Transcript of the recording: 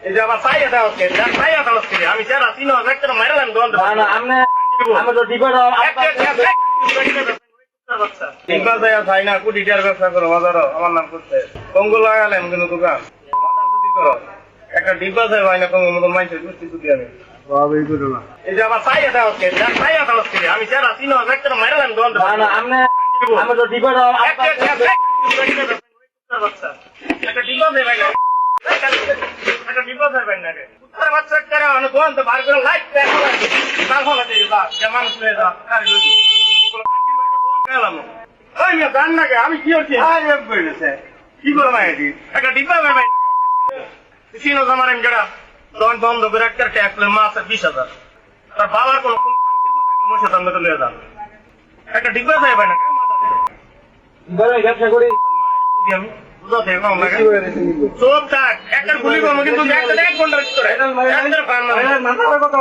এই যে আবার পাইয়া দাও আমি যারা 3000 টাকা মারলাম দোকান আমি তো ডিপো ডিব্বা যায় চাই না কোটি টাকার ব্যবসা করো বাজারও আমার নাম করতে কঙ্গো লাগালেন কিন্তু দোকান করো একটা ডিব্বা যায় ভাই না কঙ্গো মতন মাইছে বুঝছি তুই আমি এই যে আবার পাইয়া দাও আমি যারা 3000 টাকা মারলাম দোকান আমি তো ডিপো একটা ডিব্বা যায় ভাই একটা ডিব্বা যায় ভাই না রে উত্তর বাচ্চা করে অনেক দোকান তো বার করে লাইট তার ফলে দিবা যে মানুষ হয়ে যা আমি কি করছি কি করবো একটা ডিব্বা ভাই চিনো আমার যেটা দোকান বন্ধ করে একটা ট্যাক্স মাস 20,000 তার বাবার কোন মশা দাম লয়ে যান একটা ডিব্বা যাই ভাই না ব্যবসা করি আমি বুঝাতে সব থাক একটা গুলি করবো কিন্তু একটা 1 ঘন্টার ভিতরে মাথা কথা